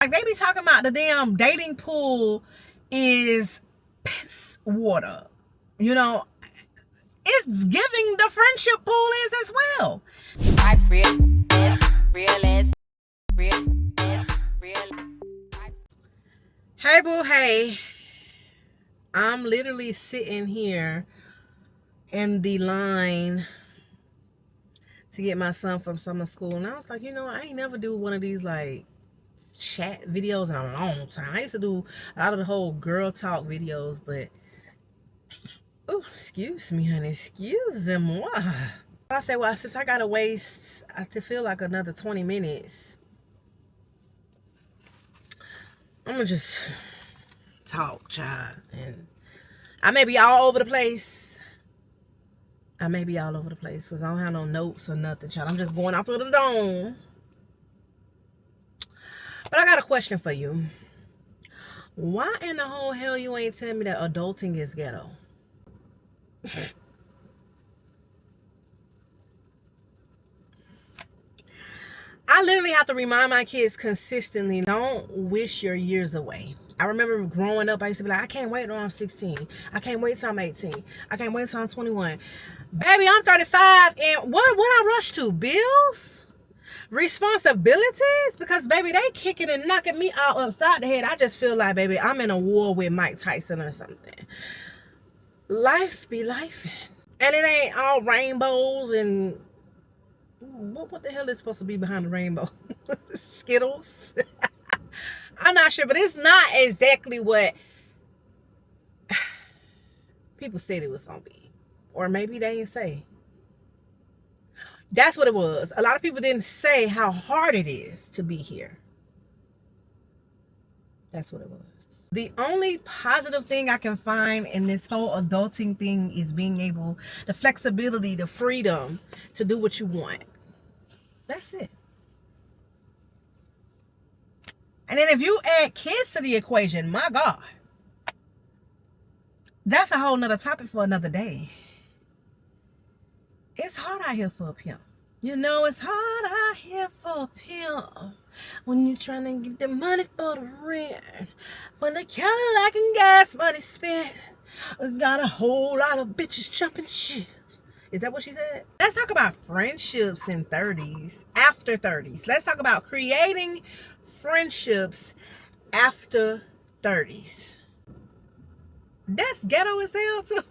Like, they be talking about the damn dating pool is piss water. You know, it's giving the friendship pool is as well. Hey boo, hey. I'm literally sitting here in the line to get my son from summer school, and I was like, you know, I ain't never do one of these like chat videos in a long time. I used to do a lot of the whole girl talk videos, but oh, excuse me, honey, excuse-moi. I say, well, since I gotta waste, I feel like another 20 minutes, I'm gonna just talk, child. And I may be all over the place. Because I don't have no notes or nothing, child. I'm just going off of the dome. But I got a question for you. Why in the whole hell you ain't tell me that adulting is ghetto? I literally have to remind my kids consistently, don't wish your years away. I remember growing up, I used to be like, I can't wait till I'm 16. I can't wait till I'm 18. I can't wait till I'm 21. Baby, I'm 35, and what I rush to? Bills? Responsibilities? Because, baby, they kicking and knocking me out upside the head. I just feel like, baby, I'm in a war with Mike Tyson or something. Life be life. And it ain't all rainbows and... What the hell is supposed to be behind the rainbow? Skittles? I'm not sure, but it's not exactly what people said it was going to be. Or maybe they didn't say. That's what it was. A lot of people didn't say how hard it is to be here. That's what it was. The only positive thing I can find in this whole adulting thing is being able, the flexibility, the freedom to do what you want. That's it. And then if you add kids to the equation, my God, that's a whole nother topic for another day. It's hard out here for a pimp. You know, it's hard out here for a pimp when you're trying to get the money for the rent. When the Cadillac and gas money spent, got a whole lot of bitches jumping ships. Is that what she said? Let's talk about friendships in 30s, after 30s. Let's talk about creating friendships after 30s. That's ghetto as hell too.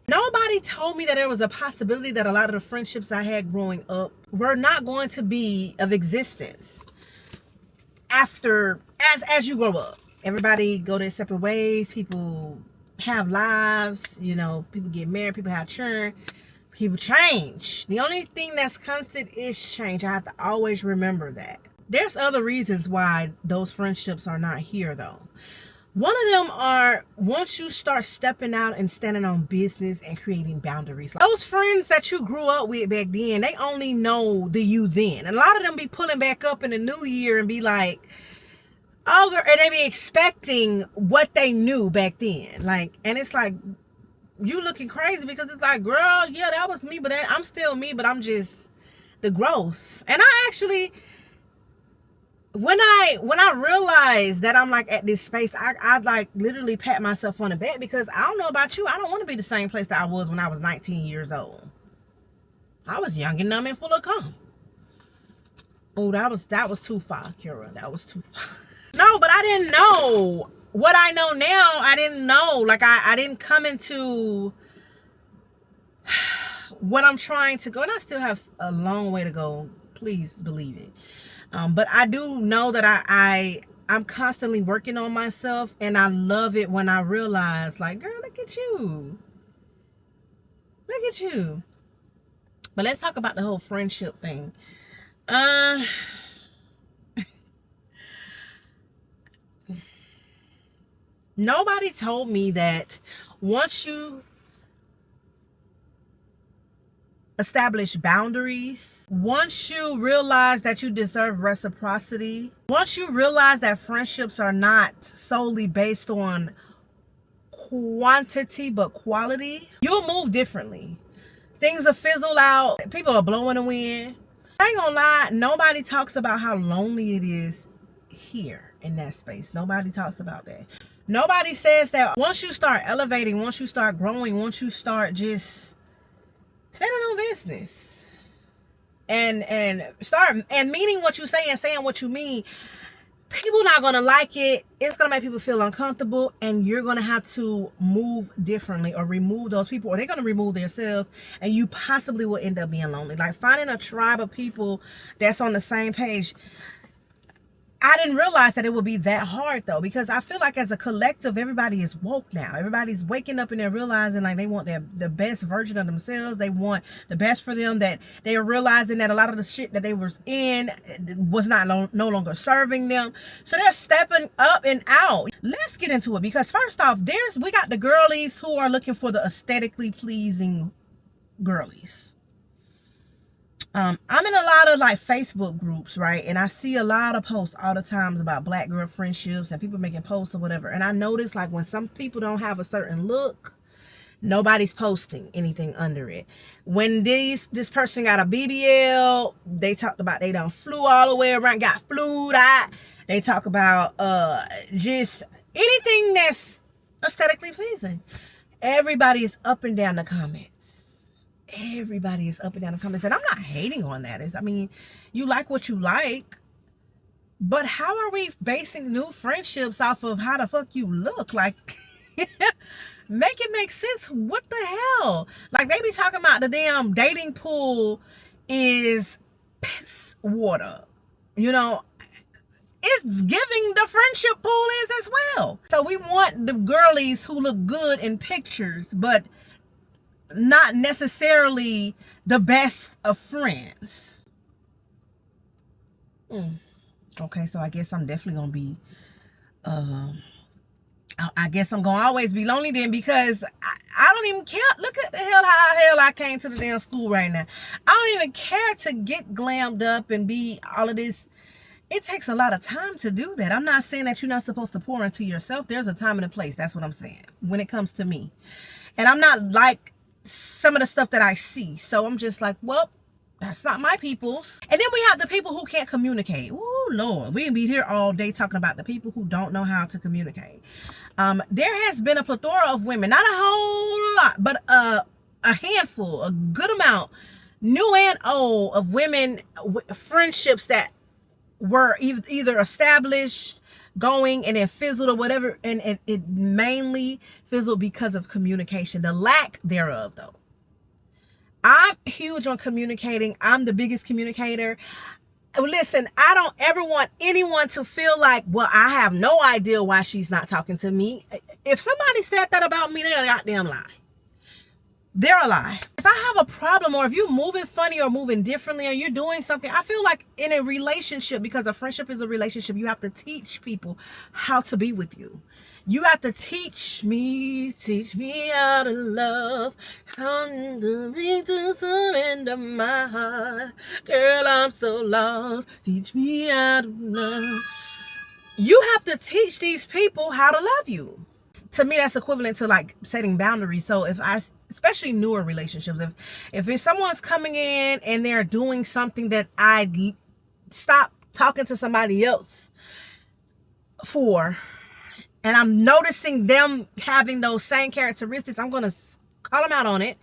Nobody told me that there was a possibility that a lot of the friendships I had growing up were not going to be of existence after, as you grow up. Everybody go their separate ways. People have lives, you know, people get married, people have children, people change. The only thing that's constant is change. I have to always remember that. There's other reasons why those friendships are not here though. One of them are once you start stepping out and standing on business and creating boundaries. Those friends that you grew up with back then, they only know the you then. And a lot of them be pulling back up in the new year and be like, oh, and they be expecting what they knew back then. Like, and it's like, you looking crazy because it's like, girl, yeah, that was me, but I'm still me, but I'm just the growth. And I actually... When I realized that I'm like at this space, I like literally pat myself on the back because I don't know about you. I don't want to be the same place that I was when I was 19 years old. I was young and dumb and full of cum. Oh, that was too far, Kira. That was too far. No, but I didn't know what I know now. I didn't know. Like I didn't come into what I'm trying to go, and I still have a long way to go. Please believe it. But I do know that I'm constantly working on myself, and I love it when I realize, like, girl, look at you. Look at you. But let's talk about the whole friendship thing. Nobody told me that once you establish boundaries, once you realize that you deserve reciprocity, once you realize that friendships are not solely based on quantity but quality, you'll move differently. Things will fizzle out. People are blowing the wind. I ain't gonna lie, nobody talks about how lonely it is here in that space. Nobody talks about that. Nobody says that once you start elevating, once you start growing, once you start just standing on business and start and meaning what you say and saying what you mean, people not gonna like it. It's gonna make people feel uncomfortable, and you're gonna have to move differently or remove those people, or they're gonna remove themselves, and you possibly will end up being lonely. Like finding a tribe of people that's on the same page. I didn't realize that it would be that hard though, because I feel like as a collective, everybody is woke now. Everybody's waking up and they're realizing like they want the best version of themselves. They want the best for them. That they are realizing that a lot of the shit that they was in was no longer serving them. So they're stepping up and out. Let's get into it, because first off, we got the girlies who are looking for the aesthetically pleasing girlies. I'm in a lot of like Facebook groups, right? And I see a lot of posts all the times about black girl friendships and people making posts or whatever. And I notice like when some people don't have a certain look, nobody's posting anything under it. When this person got a BBL, they talked about they done flew all the way around, got flued out. They talk about just anything that's aesthetically pleasing. Everybody is up and down the comments. Everybody is up and down the comments, and I'm not hating on that. I mean, you like what you like, but how are we basing new friendships off of how the fuck you look? Like, make it make sense. What the hell? Like, they be talking about the damn dating pool is piss water. You know, it's giving the friendship pool is as well. So we want the girlies who look good in pictures, but not necessarily the best of friends. Okay, so I guess I'm definitely gonna be I guess I'm gonna always be lonely then, because I don't even care. Look at the hell I came to the damn school right now. I don't even care to get glammed up and be all of this. It takes a lot of time to do that. I'm not saying that you're not supposed to pour into yourself. There's a time and a place. That's what I'm saying when it comes to me. And I'm not like some of the stuff that I see. So I'm just like, well, that's not my people's. And then we have the people who can't communicate. Oh Lord, we can be here all day talking about the people who don't know how to communicate. There has been a plethora of women, not a whole lot, but a handful, a good amount, new and old, of women, friendships that were either established, going, and then fizzled or whatever, and it mainly fizzled because of communication, the lack thereof though. I'm huge on communicating. I'm the biggest communicator. Listen, I don't ever want anyone to feel like, well, I have no idea why she's not talking to me. If somebody said that about me, they're a goddamn lie. They're a lie. If I have a problem, or if you're moving funny or moving differently, or you're doing something, I feel like in a relationship, because a friendship is a relationship, you have to teach people how to be with you. You have to teach me how to love, how to surrender my heart. Girl, I'm so lost. Teach me how to love. You have to teach these people how to love you. To me, that's equivalent to like setting boundaries. So especially newer relationships, if someone's coming in and they're doing something that I stop talking to somebody else for, and I'm noticing them having those same characteristics, I'm gonna call them out on it.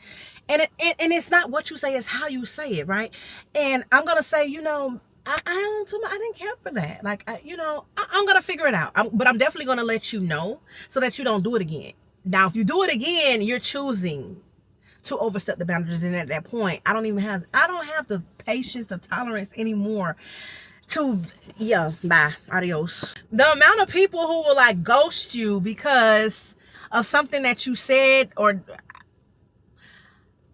And it's not what you say, it's how you say it, right? And I'm gonna say, you know, I didn't care for that. Like, I'm gonna figure it out. But I'm definitely gonna let you know so that you don't do it again. Now, if you do it again, you're choosing to overstep the boundaries. And at that point, I don't have the patience, the tolerance anymore bye, adios. The amount of people who will like ghost you because of something that you said, or I'd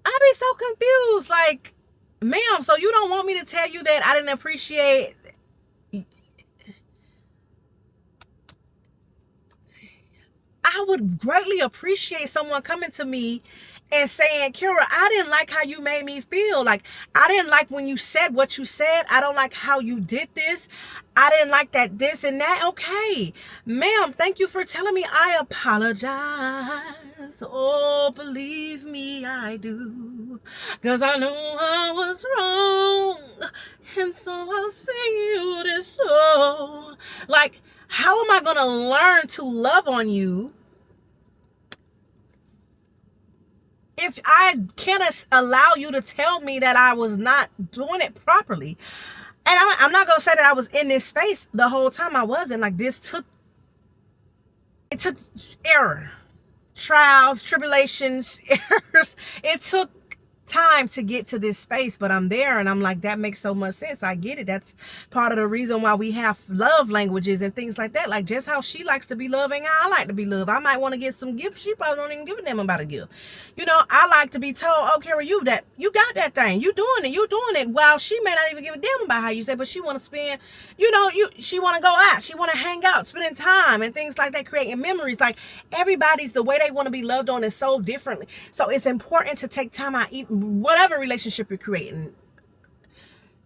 be so confused. Like, ma'am, so you don't want me to tell you that I didn't appreciate? I would greatly appreciate someone coming to me and saying, Kira, I didn't like how you made me feel. Like, I didn't like when you said what you said. I don't like how you did this. I didn't like that, this and that. Okay, ma'am, thank you for telling me. I apologize. Oh, believe me, I do. 'cause I know I was wrong, and so I'll sing you this song. Like, how am I gonna learn to love on you if I can't allow you to tell me that I was not doing it properly? And I'm not gonna say that I was in this space the whole time. I wasn't. Like, it took error, trials, tribulations, errors. It took time to get to this space, but I'm there, and I'm like, that makes so much sense. I get it. That's part of the reason why we have love languages and things like that. Like, just how she likes to be loved and how I like to be loved. I might want to get some gifts. She probably don't even give a damn about a gift. You know, I like to be told, oh, Kara, you got that thing. You doing it. While she may not even give a damn about how you say, but she want to spend, she want to go out. She want to hang out, spending time and things like that, creating memories. Like, everybody's, the way they want to be loved on is so differently. So it's important to take time out, whatever relationship you're creating.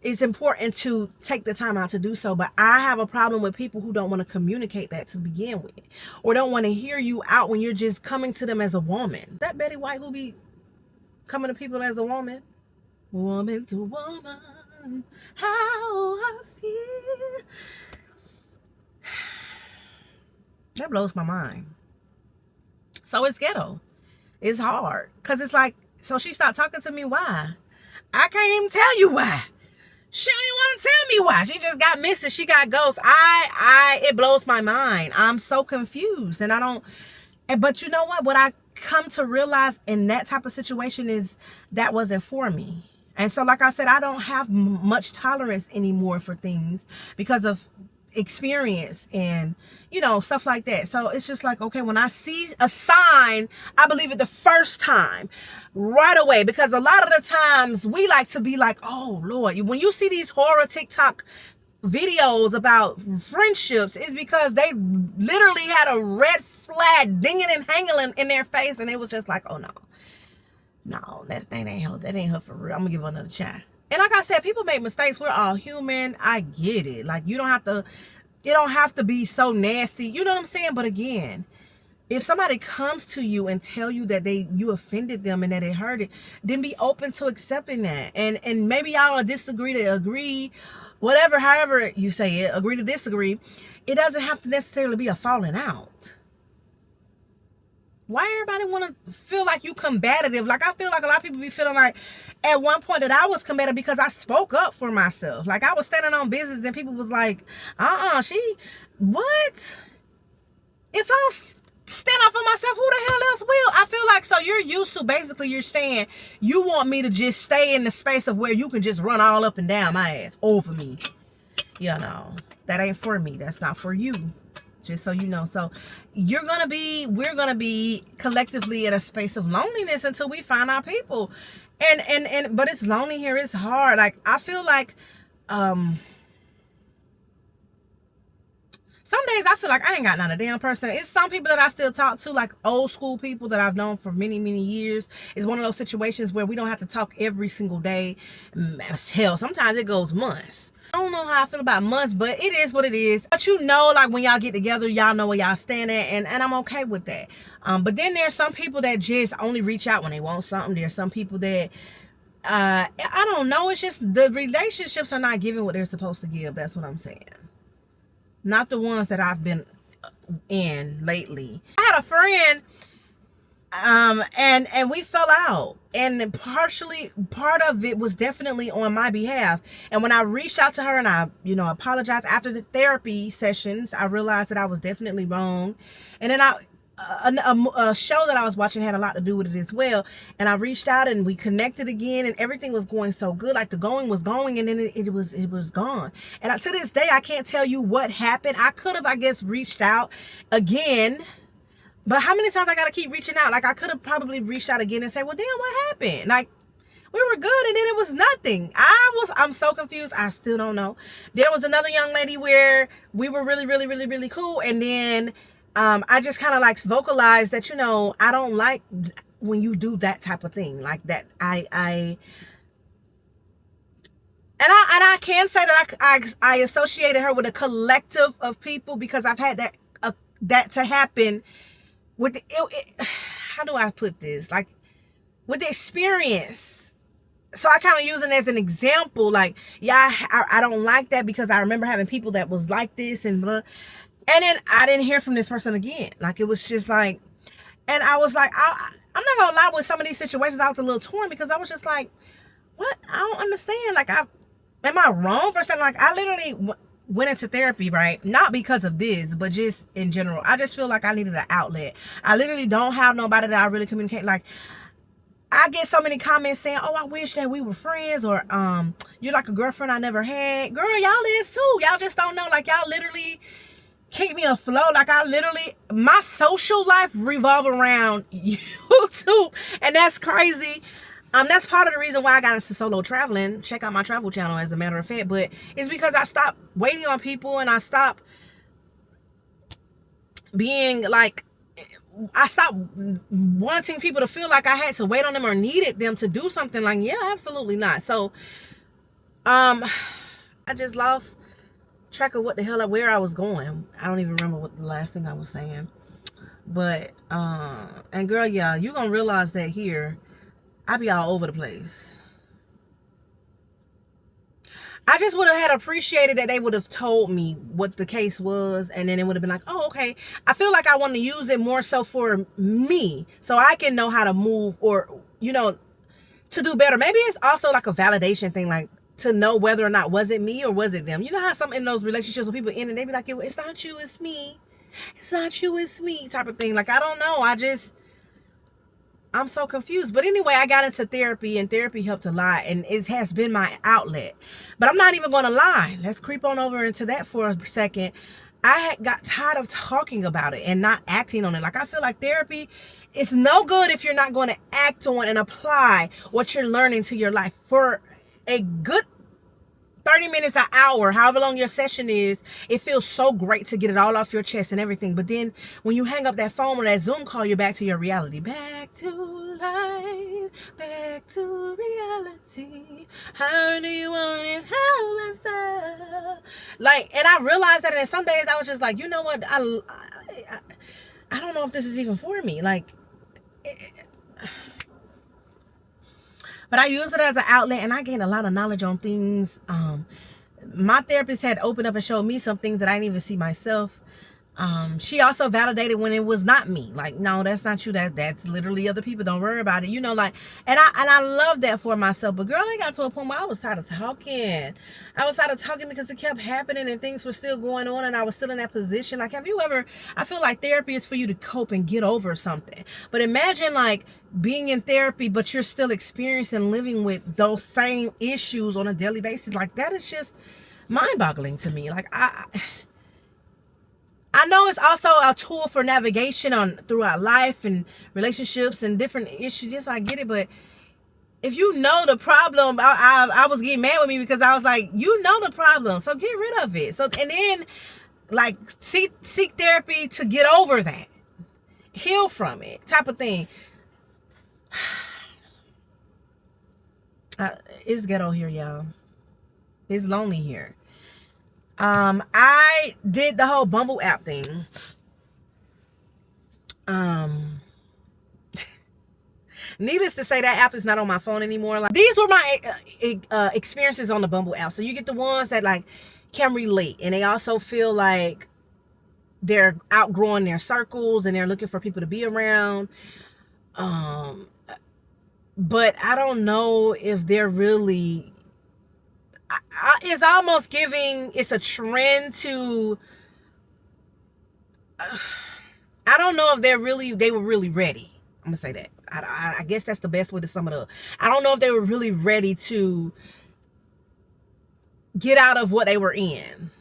It's important to take the time out to do so. But I have a problem with people who don't want to communicate that to begin with, or don't want to hear you out when you're just coming to them as a woman. That Betty White who be coming to people as a woman. Woman to woman, how I feel. That blows my mind. So it's ghetto. It's hard. Because it's like, so she stopped talking to me. Why? I can't even tell you why. She don't even want to tell me why. She just got missing. She got ghosts. It blows my mind. I'm so confused. And I don't, but you know what? What I come to realize in that type of situation is that wasn't for me. And so, like I said, I don't have much tolerance anymore for things because of experience and stuff like that. So it's just like, okay, when I see a sign, I believe it the first time right away, because a lot of the times we like to be like, oh Lord, when you see these horror TikTok videos about friendships, it's because they literally had a red flag dinging and hanging in their face, and it was just like, oh no, that ain't her for real. I'm gonna give her another try. And like I said, people make mistakes. We're all human. I get it. Like, it don't have to be so nasty. You know what I'm saying? But again, if somebody comes to you and tell you that you offended them and that it hurt it, then be open to accepting that. And maybe y'all disagree to agree, whatever, however you say it, agree to disagree. It doesn't have to necessarily be a falling out. Why everybody want to feel like you combative? Like, I feel like a lot of people be feeling like at one point that I was combative because I spoke up for myself. Like, I was standing on business and people was like, what? If I don't stand up for myself, who the hell else will? I feel like, so you're used to, basically you're saying you want me to just stay in the space of where you can just run all up and down my ass over me. That ain't for me. That's not for you. Just so you know. So we're gonna be collectively in a space of loneliness until we find our people. But it's lonely here. It's hard. Like, I feel like some days I feel like I ain't got not a damn person. It's some people that I still talk to, like old school people that I've known for many, many years. It's one of those situations where we don't have to talk every single day. Hell, sometimes it goes months. I don't know how I feel about months, but it is what it is. But like, when y'all get together, y'all know where y'all stand at, and I'm okay with that. But then there's some people that just only reach out when they want something. There's some people that I don't know. It's just the relationships are not giving what they're supposed to give. That's what I'm saying. Not the ones that I've been in lately. I had a friend, and we fell out, and part of it was definitely on my behalf. And when I reached out to her and I apologized after the therapy sessions, I realized that I was definitely wrong. And then a show that I was watching had a lot to do with it as well, and I reached out and we connected again, and everything was going so good. Like, the going was going, and then it was gone. And to this day, I can't tell you what happened. I could have, I guess, reached out again. But how many times I gotta keep reaching out? Like, I could have probably reached out again and say, well, damn, what happened? Like, we were good, and then it was nothing. I'm so confused. I still don't know. There was another young lady where we were really, really, really, really cool, and then I just kind of like vocalized that, I don't like when you do that type of thing like that. I can say that I associated her with a collective of people, because I've had that to happen with how do I put this? Like, with the experience. So I kind of use it as an example. Like, yeah, I don't like that because I remember having people that was like this and blah. And then I didn't hear from this person again. Like, it was just like, and I was like, I'm not gonna lie, with some of these situations I was a little torn because I was just like, what? I don't understand. Like, am I wrong for something? Like, I literally went into therapy, right? Not because of this, but just in general. I just feel like I needed an outlet. I literally don't have nobody that I really communicate. Like, I get so many comments saying, oh, I wish that we were friends, or you're like a girlfriend I never had. Girl, y'all is too. Y'all just don't know. Like, y'all literally keep me afloat. Like, my social life revolve around YouTube, and that's crazy. That's part of the reason why I got into solo traveling. Check out my travel channel, as a matter of fact. But it's because I stopped waiting on people, and I stopped being like, I stopped wanting people to feel like I had to wait on them or needed them to do something. Like, yeah, absolutely not. So, I just lost track of where I was going. I don't even remember what the last thing I was saying. But, and girl, yeah, you're gonna realize that here, I be all over the place. I just would have had appreciated that they would have told me what the case was, and then it would have been like, oh, okay. I feel like I want to use it more so for me, so I can know how to move, or, you know, to do better. Maybe it's also like a validation thing, like to know whether or not was it me or was it them. You know how some in those relationships with people in and they be like, it's not you, it's me. It's not you, it's me, type of thing. Like, I don't know. I'm so confused. But anyway, I got into therapy, and therapy helped a lot, and it has been my outlet. But I'm not even going to lie. Let's creep on over into that for a second. I got tired of talking about it and not acting on it. Like, I feel like therapy is no good if you're not going to act on and apply what you're learning to your life. For a good 30 minutes, an hour, however long your session is, it feels so great to get it all off your chest and everything. But then when you hang up that phone or that Zoom call, you're back to your reality. Back to life, back to reality. How do you want it? How I feel. Like, and I realized that, and some days I was just like, you know what? I don't know if this is even for me. Like, but I use it as an outlet, and I gained a lot of knowledge on things. My therapist had opened up and showed me some things that I didn't even see myself. She also validated when it was not me. Like, no, that's not you. That's literally other people. Don't worry about it. You know, like, and I love that for myself. But girl, I got to a point where I was tired of talking. I was tired of talking because it kept happening and things were still going on, and I was still in that position. Like, have you ever, I feel like therapy is for you to cope and get over something. But imagine like being in therapy, but you're still experiencing living with those same issues on a daily basis. Like, that is just mind-boggling to me. Like, I know it's also a tool for navigation throughout life and relationships and different issues. Yes, I get it, but if you know the problem, I was getting mad with me because I was like, you know the problem, so get rid of it. So, and then like seek therapy to get over that, heal from it, type of thing. It's ghetto here, y'all. It's lonely here. I did the whole Bumble app thing. Needless to say, that app is not on my phone anymore. Like, these were my experiences on the Bumble app. So you get the ones that like can relate, and they also feel like they're outgrowing their circles and they're looking for people to be around. But I don't know if they're really. It's almost giving, it's a trend to, I don't know if they were really ready. I'm gonna say that. I guess that's the best way to sum it up. I don't know if they were really ready to get out of what they were in.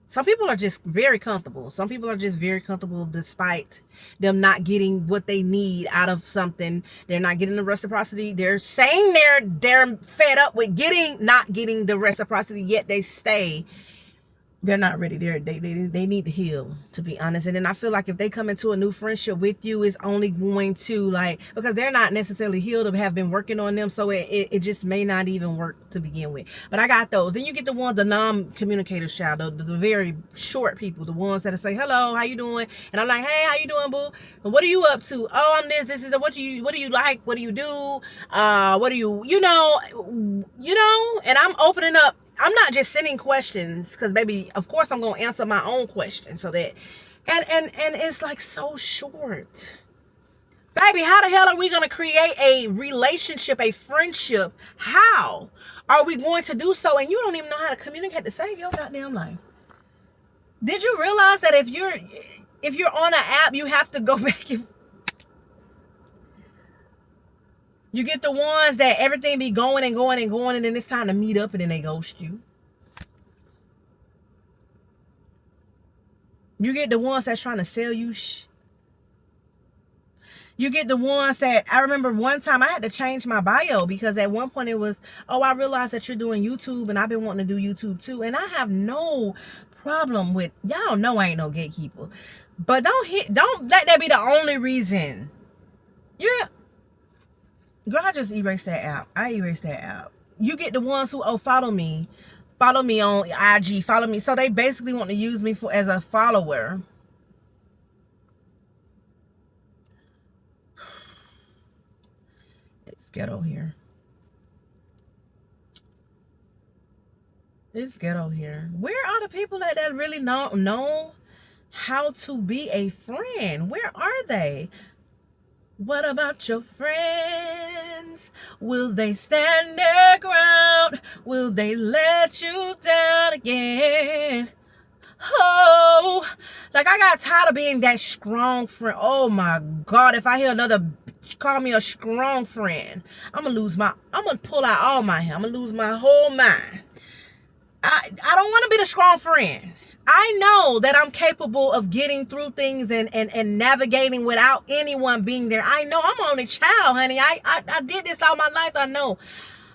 Some people are just very comfortable. Some people are just very comfortable despite them not getting what they need out of something. They're not getting the reciprocity. They're saying they're fed up with not getting the reciprocity, yet they stay. they're not ready. They need to heal, to be honest. And then I feel like if they come into a new friendship with you, it's only going to, like, because they're not necessarily healed or have been working on them, so it just may not even work to begin with. But I got those. Then you get the ones, the non-communicators, child, the very short people, the ones that say hello, how you doing, and I'm like, hey, how you doing, boo? What are you up to? Oh, I'm this is what do you like, what do you do, what do you know, and I'm opening up. I'm not just sending questions, because baby, of course I'm gonna answer my own questions, so that and it's like so short. Baby, how the hell are we gonna create a relationship, a friendship? How are we going to do so? And you don't even know how to communicate to save your goddamn life. Did you realize that if you're on an app, you have to go back and you get the ones that everything be going and going and going, and then it's time to meet up, and then they ghost you. You get the ones that's trying to sell you You get the ones that, I remember one time I had to change my bio, because at one point it was, oh, I realized that you're doing YouTube, and I've been wanting to do YouTube too. And I have no problem with, y'all know I ain't no gatekeeper. But don't let that be the only reason. Yeah. Girl, I just erased that app. I erased that app. You get the ones who, oh, follow me on IG, follow me. So they basically want to use me as a follower. It's ghetto here. It's ghetto here. Where are the people that really know how to be a friend? Where are they? What about your friends? Will they stand their ground? Will they let you down again? Oh, like, I got tired of being that strong friend. Oh my God, if I hear another bitch call me a strong friend, I'm gonna pull out all my hair. I'm gonna lose my whole mind. I don't want to be the strong friend. I know that I'm capable of getting through things and navigating without anyone being there. I know I'm only child, honey. I did this all my life, I know.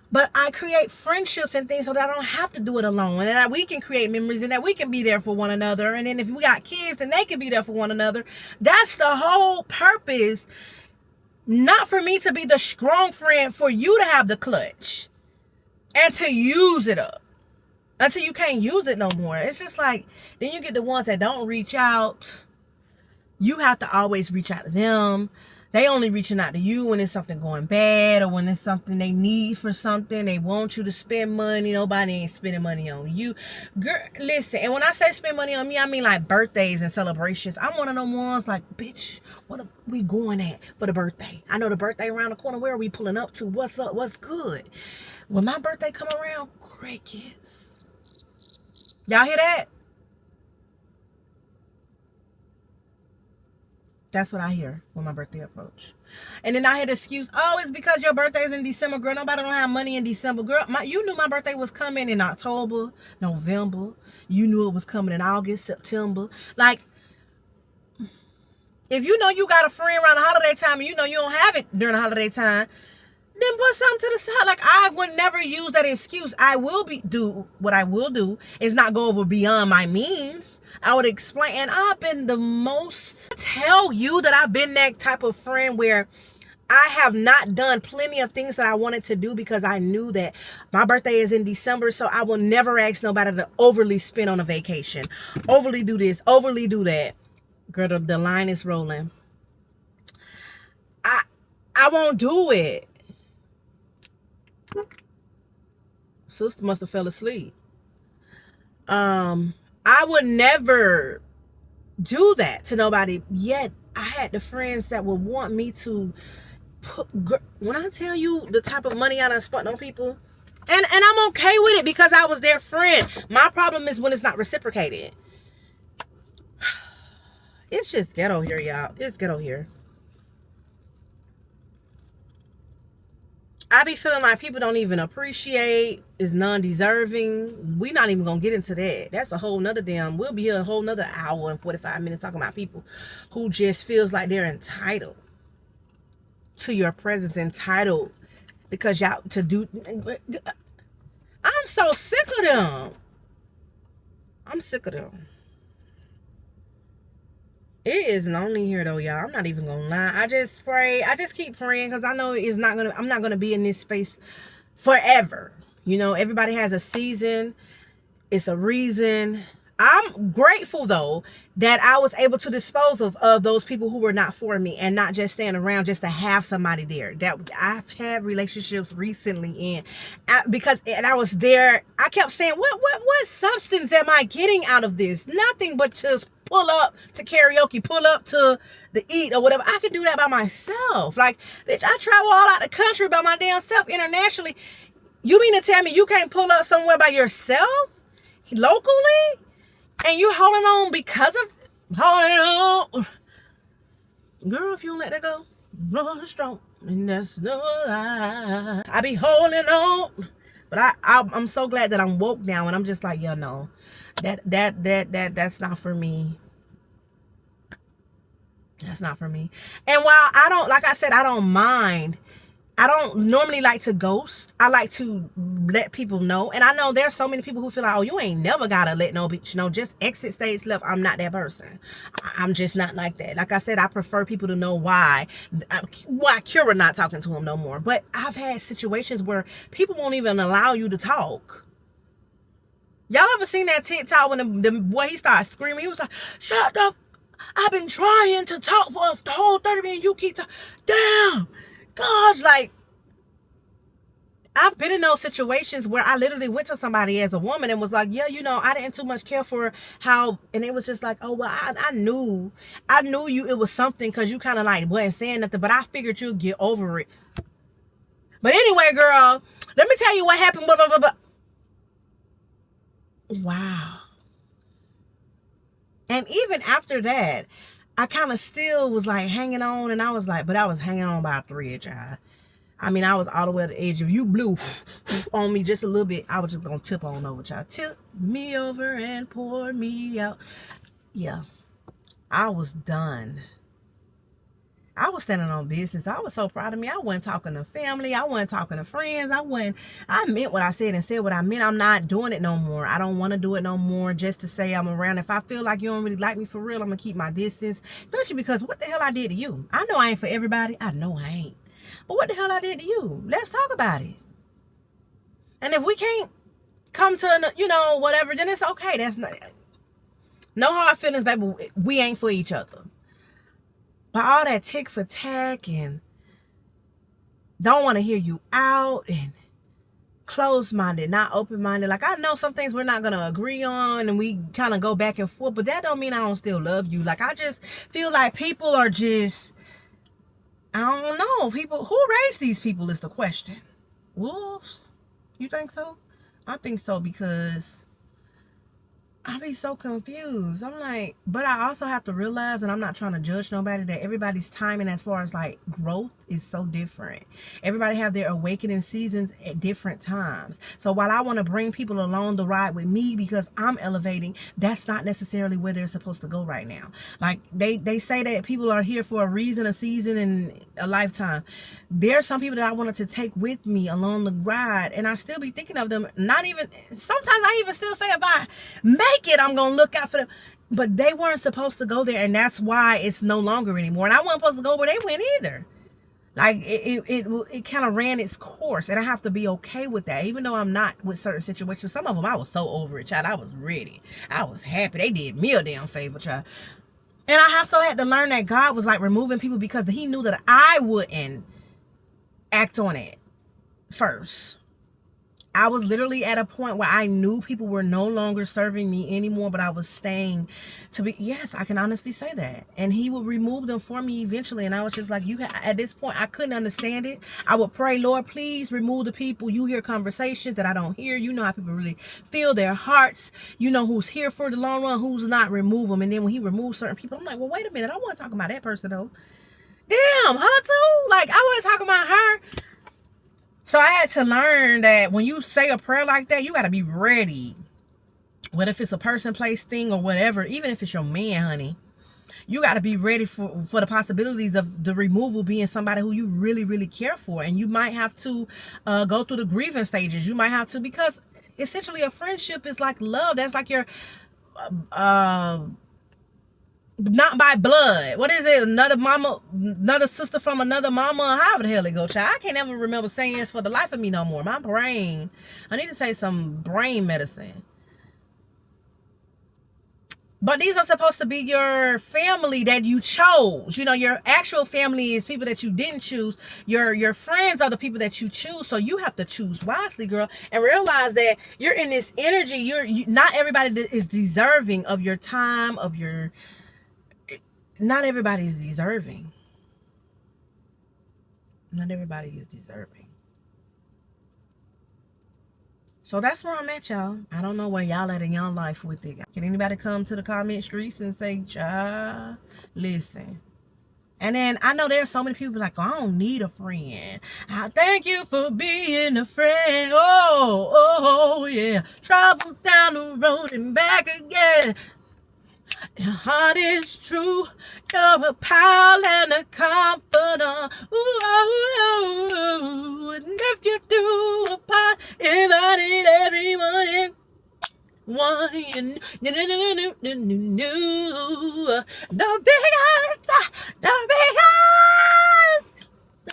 But I create friendships and things so that I don't have to do it alone. And that we can create memories, and that we can be there for one another. And then if we got kids, then they can be there for one another. That's the whole purpose. Not for me to be the strong friend, for you to have the clutch and to use it up until you can't use it no more. It's just like, then you get the ones that don't reach out. You have to always reach out to them. They only reaching out to you when it's something going bad, or when it's something they need for something. They want you to spend money. Nobody ain't spending money on you. Girl, listen, and when I say spend money on me, I mean like birthdays and celebrations. I'm one of them ones like, bitch, what are we going at for the birthday? I know the birthday around the corner. Where are we pulling up to? What's up? What's good? When my birthday come around, crickets. Y'all hear that? That's what I hear when my birthday approach. And then I hear the excuse, oh, it's because your birthday's in December. Girl, nobody don't have money in December. Girl, you knew my birthday was coming in October, November. You knew it was coming in August, September. Like, if you know you got a friend around the holiday time, and you know you don't have it during the holiday time, then put something to the side. Like, I would never use that excuse. What I will do is not go over beyond my means. I would explain, and I've been the most, tell you that I've been that type of friend where I have not done plenty of things that I wanted to do because I knew that my birthday is in December, so I will never ask nobody to overly spend on a vacation, overly do this, overly do that. Girl, the line is rolling. I won't do it. Sister must have fell asleep. I would never do that to nobody. Yet I had the friends that would want me to put, when I tell you the type of money I done spent on people, and I'm okay with it because I was their friend. My problem is when it's not reciprocated. It's just ghetto here, y'all. It's ghetto here. I be feeling like people don't even appreciate, is non-deserving. We not even gonna get into that. That's a whole nother we'll be here a whole nother hour and 45 minutes talking about people who just feels like they're entitled to your presence, entitled because y'all to do. I'm so sick of them. I'm sick of them. It is lonely here though, y'all. I'm not even gonna lie. I just pray. I just keep praying because I know I'm not gonna be in this space forever. You know, everybody has a season. It's a reason. I'm grateful though that I was able to dispose of those people who were not for me and not just stand around just to have somebody there. That I've had relationships recently because I was there. I kept saying, what substance am I getting out of this? Nothing but just pull up to karaoke, pull up to the eat or whatever. I can do that by myself. Like, bitch, I travel all out the country by my damn self internationally. You mean to tell me you can't pull up somewhere by yourself locally? And you holding on because of holding on. Girl, if you don't let that go, run strong. And that's no lie. I be holding on. But I'm so glad that I'm woke now and I'm just like, no. That's not for me. That's not for me. And while I don't, like I said, I don't mind. I don't normally like to ghost. I like to let people know. And I know there's so many people who feel like, oh, you ain't never gotta let no bitch know. Just exit stage left. I'm not that person. I'm just not like that. Like I said, I prefer people to know why Kira not talking to him no more. But I've had situations where people won't even allow you to talk. Y'all ever seen that TikTok when the boy, he started screaming? He was like, shut the I've been trying to talk for the whole 30 minutes. You keep talking. Damn. Gosh, like, I've been in those situations where I literally went to somebody as a woman and was like, yeah, I didn't too much care for how, and it was just like, oh, well, I knew you, it was something because you kind of like wasn't saying nothing, but I figured you'd get over it. But anyway, girl, let me tell you what happened. Wow. And even after that, I kind of still was like hanging on, and I was hanging on by a thread, y'all. I mean, I was all the way at the edge. If you blew on me just a little bit, I was just gonna tip on over, y'all. Tip me over and pour me out. Yeah, I was done. I was standing on business. I was so proud of me. I wasn't talking to family. I wasn't talking to friends. I meant what I said and said what I meant. I'm not doing it no more. I don't want to do it no more just to say I'm around. If I feel like you don't really like me for real, I'm going to keep my distance. Especially because what the hell I did to you? I know I ain't for everybody. I know I ain't. But what the hell I did to you? Let's talk about it. And if we can't come to, whatever, then it's okay. That's not, no hard feelings, baby. We ain't for each other. But all that tick for tack and don't want to hear you out and closed-minded, not open-minded. Like, I know some things we're not going to agree on and we kind of go back and forth, but that don't mean I don't still love you. Like, I just feel like people are just, I don't know. People, who raised these people is the question. Wolves? You think so? I think so because I be so confused. I'm like, but I also have to realize, and I'm not trying to judge nobody, that everybody's timing as far as like growth is so different. Everybody have their awakening seasons at different times. So while I want to bring people along the ride with me because I'm elevating, that's not necessarily where they're supposed to go right now. Like they say that people are here for a reason, a season, and a lifetime. There are some people that I wanted to take with me along the ride, and I still be thinking of them. Not even, sometimes I even still say if I make it, I'm gonna look out for them, but they weren't supposed to go there, and that's why it's no longer anymore. And I wasn't supposed to go where they went either. Like it kind of ran its course, and I have to be okay with that. Even though I'm not with certain situations, some of them I was so over it, child. I was ready, I was happy. They did me a damn favor, child. And I also had to learn that God was like removing people because He knew that I wouldn't act on it first. I was literally at a point where I knew people were no longer serving me anymore, but I was staying to be, yes, I can honestly say that. And He would remove them for me eventually. And I was just like, at this point, I couldn't understand it. I would pray, Lord, please remove the people. You hear conversations that I don't hear. You know how people really feel, their hearts. You know who's here for the long run, who's not. Remove them. And then when He removes certain people, I'm like, well, wait a minute. I want to talk about that person though. Damn, her too? Like, I want to talk about her. So I had to learn that when you say a prayer like that, you got to be ready. Whether if it's a person, place, thing, or whatever, even if it's your man, honey, you got to be ready for the possibilities of the removal being somebody who you really, really care for. And you might have to go through the grieving stages. You might have to, because essentially a friendship is like love. That's like your not by blood. What is it? Another sister from another mama. However the hell it go, child. I can't ever remember saying this for the life of me no more. My brain. I need to take some brain medicine. But these are supposed to be your family that you chose. You know, your actual family is people that you didn't choose. Your friends are the people that you choose. So you have to choose wisely, girl, and realize that you're in this energy. Not everybody is deserving of your time, of your. Not everybody is deserving. Not everybody is deserving. So that's where I'm at, y'all. I don't know where y'all at in y'all life with it. Can anybody come to the comment streets and say, child, listen. And then I know there's so many people like, oh, I don't need a friend. I thank you for being a friend. Oh, yeah. Travel down the road and back again. Your heart is true. You're a pal and a confidant. Ooh, and if you do a part, if I need everyone in one, the biggest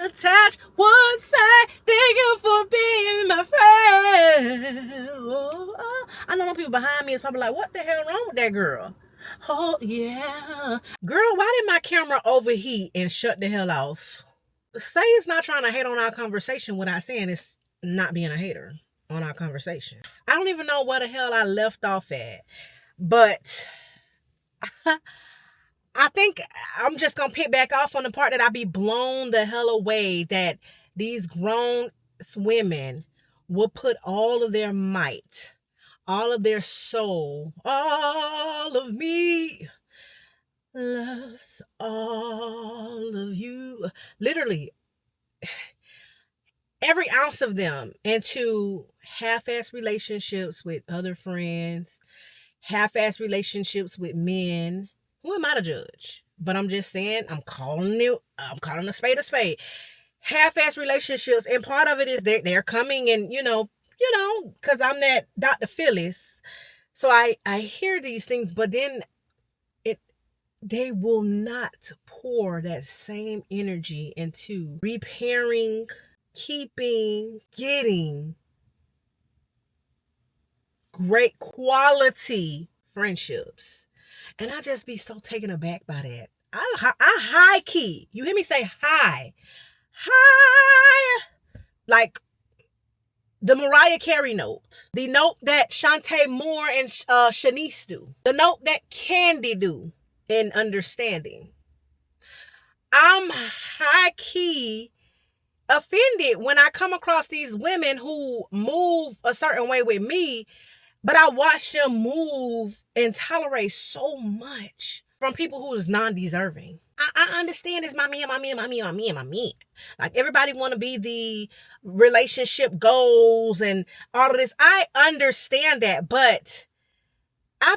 attached would say, thank you for being my friend. Oh, I know people behind me is probably like, what the hell wrong with that girl? Oh, yeah. Girl, why did my camera overheat and shut the hell off? Say it's not trying to hate on our conversation without saying it's not being a hater on our conversation. I don't even know where the hell I left off at. But I think I'm just going to pick back off on the part that I be blown the hell away that these grown women will put all of their might, all of their soul, all of me loves all of you. Literally, every ounce of them into half-ass relationships with other friends, half-ass relationships with men. Who am I to judge? But I'm just saying, I'm calling a spade a spade. Half-ass relationships, and part of it is they're coming and, you know, because I'm that Dr. Phyllis. So I hear these things, but then they will not pour that same energy into repairing, keeping, getting great quality friendships. And I just be so taken aback by that. I high key. You hear me say high. Like the Mariah Carey note. The note that Shantae Moore and Shanice do. The note that Candy do in understanding. I'm high key offended when I come across these women who move a certain way with me, but I watch them move and tolerate so much from people who is non-deserving. I understand it's my man. Like everybody want to be the relationship goals and all of this. I understand that, but I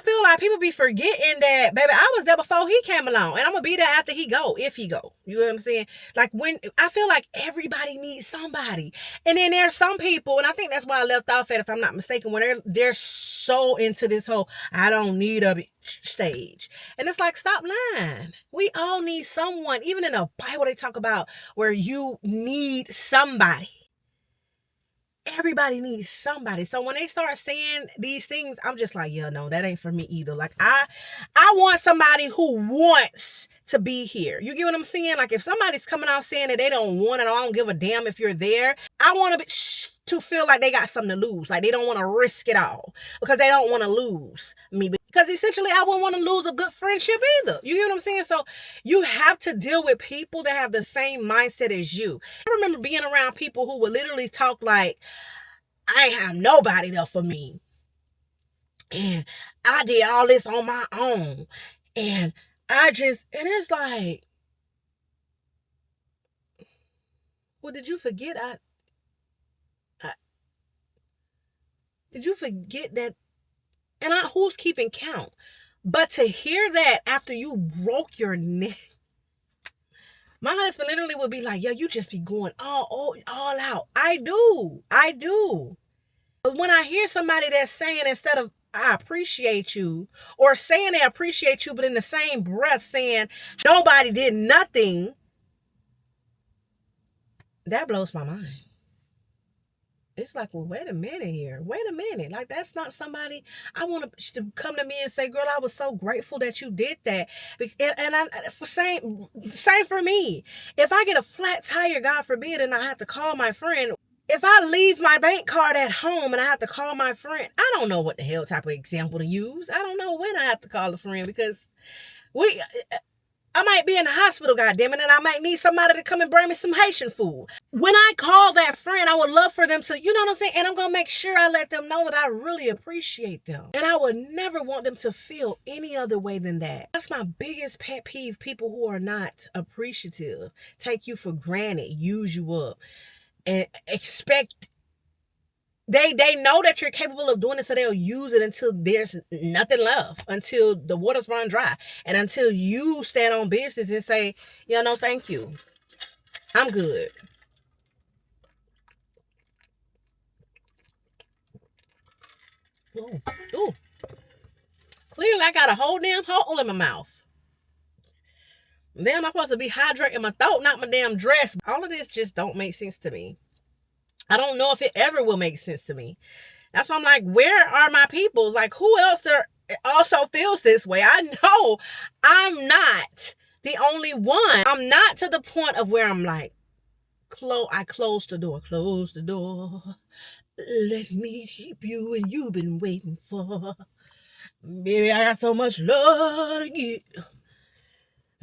feel like people be forgetting that, baby, I was there before he came along, and I'm gonna be there after he go, if he go. You know what I'm saying? Like, when I feel like everybody needs somebody, and then there's some people, and I think that's why I left off at, if I'm not mistaken, when they're so into this whole I don't need a bitch stage, and it's like, stop lying. We all need someone. Even in the Bible, they talk about where you need somebody. Everybody needs somebody. So when they start saying these things, I'm just like, yeah, no, that ain't for me either. Like, I want somebody who wants to be here. You get what I'm saying? Like, if somebody's coming out saying that they don't want it, or I don't give a damn if you're there, I want to feel like they got something to lose. Like, they don't want to risk it all because they don't want to lose me. Because essentially, I wouldn't want to lose a good friendship either. You get what I'm saying? So you have to deal with people that have the same mindset as you. I remember being around people who would literally talk like, I ain't have nobody there for me. And I did all this on my own. And it's like, well, did you forget? Did you forget that? And who's keeping count? But to hear that after you broke your neck, my husband literally would be like, yo, you just be going all out. I do. But when I hear somebody that's saying, instead of I appreciate you, or saying they appreciate you, but in the same breath saying nobody did nothing, that blows my mind. It's like, well, wait a minute here. Wait a minute. Like, that's not somebody I want to come to me and say, girl, I was so grateful that you did that. And same for me. If I get a flat tire, God forbid, and I have to call my friend, if I leave my bank card at home and I have to call my friend, I don't know what the hell type of example to use. I don't know when I have to call a friend, because I might be in the hospital, goddammit, and I might need somebody to come and bring me some Haitian food. When I call that friend, I would love for them to, you know what I'm saying? And I'm going to make sure I let them know that I really appreciate them. And I would never want them to feel any other way than that. That's my biggest pet peeve, people who are not appreciative, take you for granted, use you up, and expect... They know that you're capable of doing it, so they'll use it until there's nothing left, until the water's run dry, and until you stand on business and say, yeah, no, thank you. I'm good. Ooh. Clearly, I got a whole damn hole in my mouth. Damn, I'm supposed to be hydrating my throat, not my damn dress. All of this just don't make sense to me. I don't know if it ever will make sense to me. That's why I'm like, where are my peoples? Like, who else also feels this way? I know I'm not the only one. I'm not to the point of where I'm like, I close the door. Let me keep you, and you've been waiting for. Baby, I got so much love to give,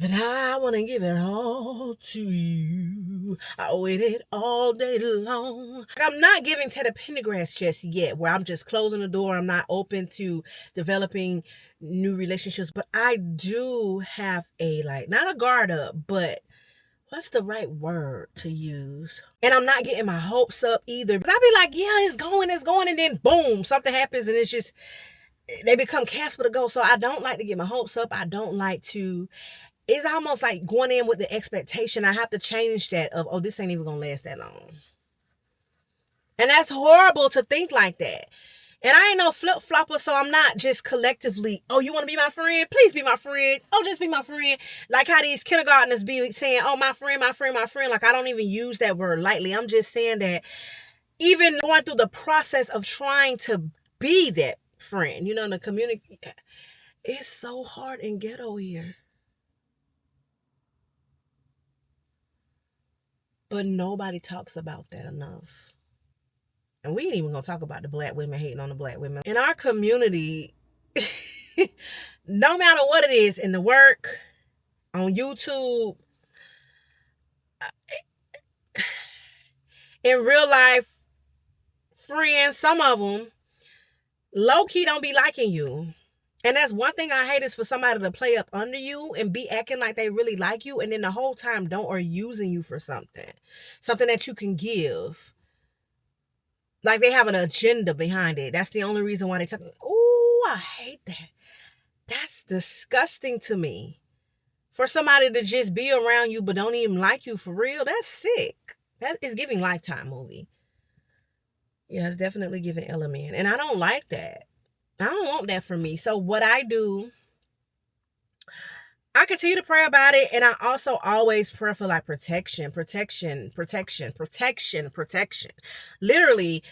and I want to give it all to you. I waited all day long. I'm not giving Teddy Pendergrass just yet, where I'm just closing the door. I'm not open to developing new relationships. But I do have a, like, not a guard up, but what's the right word to use? And I'm not getting my hopes up either. Because I be like, yeah, it's going. And then boom, something happens and it's just, they become Casper the Ghost. So I don't like to get my hopes up. I don't like to... It's almost like going in with the expectation. I have to change that of, oh, this ain't even going to last that long. And that's horrible to think like that. And I ain't no flip-flopper, so I'm not just collectively, oh, you want to be my friend? Please be my friend. Oh, just be my friend. Like how these kindergartners be saying, oh, my friend. Like, I don't even use that word lightly. I'm just saying that even going through the process of trying to be that friend, you know, in the community, it's so hard in ghetto here. But nobody talks about that enough. And we ain't even gonna talk about the black women hating on the black women. In our community, no matter what it is, in the work, on YouTube, in real life, friends, some of them, low-key don't be liking you. And that's one thing I hate, is for somebody to play up under you and be acting like they really like you, and then the whole time are using you for something that you can give. Like they have an agenda behind it. That's the only reason why they talk. Oh, I hate that. That's disgusting to me. For somebody to just be around you but don't even like you for real, that's sick. That is giving Lifetime movie. Yeah, it's definitely giving Element. And I don't like that. I don't want that for me. So what I do, I continue to pray about it. And I also always pray for like protection. Literally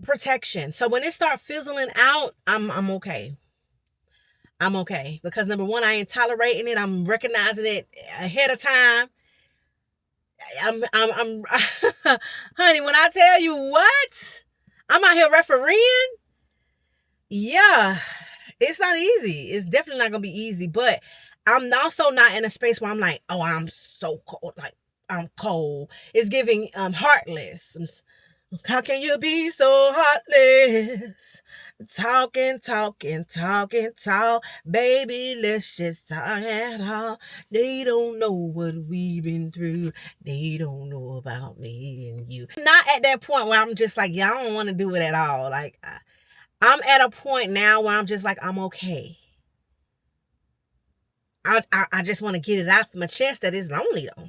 protection. So when it starts fizzling out, I'm okay. I'm okay. Because number one, I ain't tolerating it. I'm recognizing it ahead of time. I'm honey, when I tell you what, I'm out here refereeing. Yeah, it's not easy. It's definitely not gonna be easy, but I'm also not in a space where I'm like, oh, I'm so cold. Like, I'm cold. It's giving heartless. How can you be so heartless? Talking. Baby, let's just talk it all. They don't know what we've been through. They don't know about me and you. Not at that point where I'm just like, yeah, I don't want to do it at all. Like, I'm at a point now where I'm just like, I'm okay. I just want to get it off my chest that it's lonely though.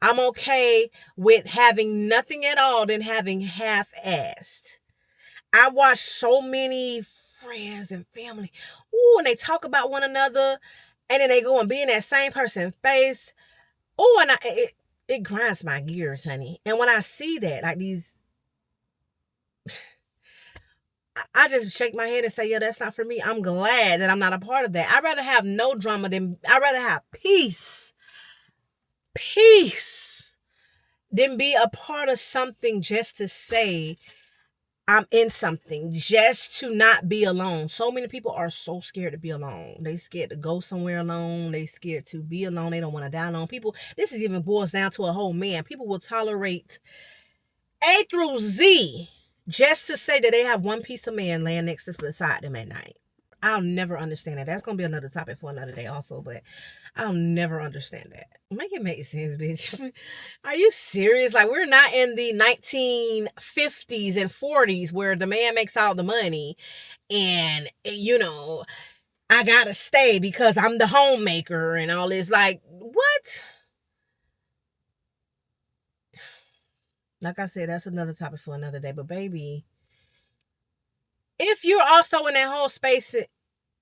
I'm okay with having nothing at all than having half-assed. I watch so many friends and family. Ooh, and they talk about one another, and then they go and be in that same person's face. Oh, and it grinds my gears, honey. And when I see that, like these, I just shake my head and say, yeah, that's not for me. I'm glad that I'm not a part of that. I'd rather have no drama I'd rather have peace. Peace. Than be a part of something just to say I'm in something, just to not be alone. So many people are so scared to be alone. They scared to go somewhere alone. They scared to be alone. They don't want to die alone. People, this is even boils down to a whole man. People will tolerate A through Z just to say that they have one piece of man laying next to beside them at night. I'll never understand that. That's going to be another topic for another day also, but I'll never understand that. Make it make sense, bitch. Are you serious? Like, we're not in the 1950s and 40s where the man makes all the money and, you know, I gotta stay because I'm the homemaker and all this. Like, what? Like I said, that's another topic for another day. But baby, if you're also in that whole space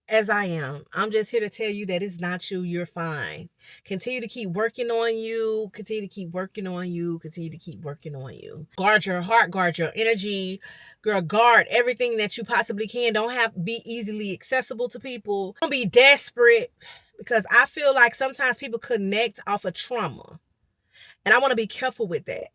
as I am, I'm just here to tell you that it's not you. You're fine. Continue to keep working on you. Continue to keep working on you. Continue to keep working on you. Guard your heart. Guard your energy. Girl, guard everything that you possibly can. Don't be easily accessible to people. Don't be desperate, because I feel like sometimes people connect off of trauma. And I want to be careful with that.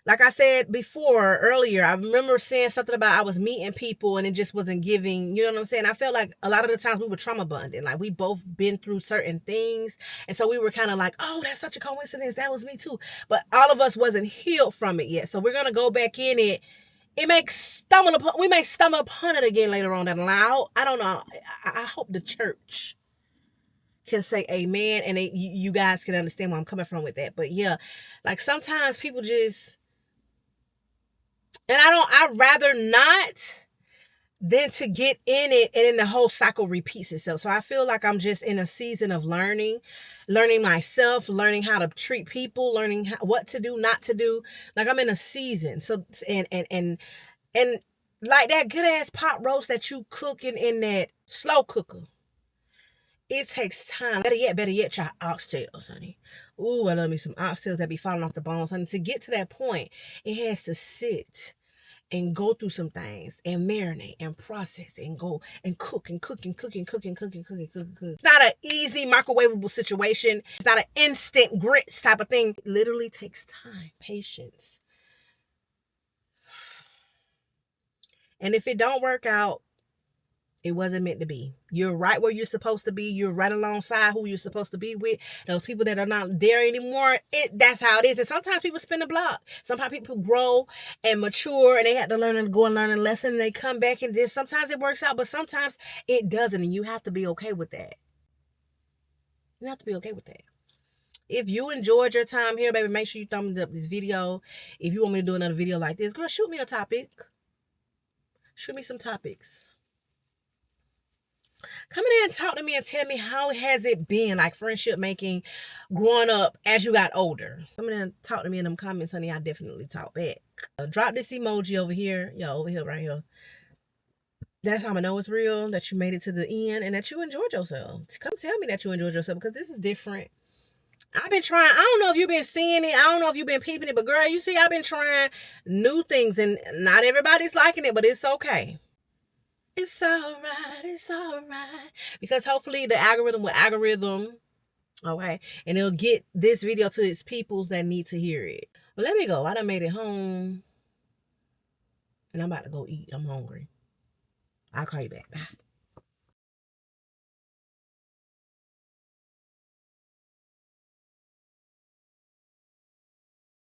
Like I said before, earlier, I remember saying something about I was meeting people and it just wasn't giving, you know what I'm saying? I felt like a lot of the times we were trauma bonding. Like, we both been through certain things. And so we were kind of like, oh, that's such a coincidence. That was me too. But all of us wasn't healed from it yet. So we're going to go back in it. We may stumble upon it again later on down the line. I don't know. I hope the church can say amen and you guys can understand where I'm coming from with that. But yeah, like sometimes people just, and I'd rather not than to get in it and then the whole cycle repeats itself. So I feel like I'm just in a season of learning myself, learning how to treat people, learning what to do, not to do. Like, I'm in a season. So, and like that good ass pot roast that you cook in that slow cooker. It takes time. Better yet, try oxtails, honey. Ooh, I love me some oxtails that be falling off the bones, honey. To get to that point, it has to sit and go through some things and marinate and process and go and cook and cook and cook and cook and cook and cook and cook and cook. It's not an easy microwavable situation. It's not an instant grits type of thing. It literally takes time, patience. And if it don't work out, it wasn't meant to be. You're right where you're supposed to be. You're right alongside who you're supposed to be with. Those people that are not there anymore, that's how it is. And sometimes people spin the block. Sometimes people grow and mature and they have to learn and go and learn a lesson and they come back and then sometimes it works out, but sometimes it doesn't. And you have to be okay with that. You have to be okay with that. If you enjoyed your time here, baby, make sure you thumbs up this video. If you want me to do another video like this, girl, shoot me a topic. Shoot me some topics. Come in here and talk to me and tell me how has it been, like friendship making, growing up as you got older. Come in and talk to me in them comments, honey. I definitely talk back. Drop this emoji over here. Yo, over here, right here. That's how I know it's real, that you made it to the end and that you enjoyed yourself. Come tell me that you enjoyed yourself, because this is different. I've been trying. I don't know if you've been seeing it. I don't know if you've been peeping it. But girl, you see, I've been trying new things and not everybody's liking it, but it's okay. It's all right. It's all right. Because hopefully the algorithm will algorithm. Okay. And it'll get this video to its peoples that need to hear it. But let me go. I done made it home. And I'm about to go eat. I'm hungry. I'll call you back. Bye.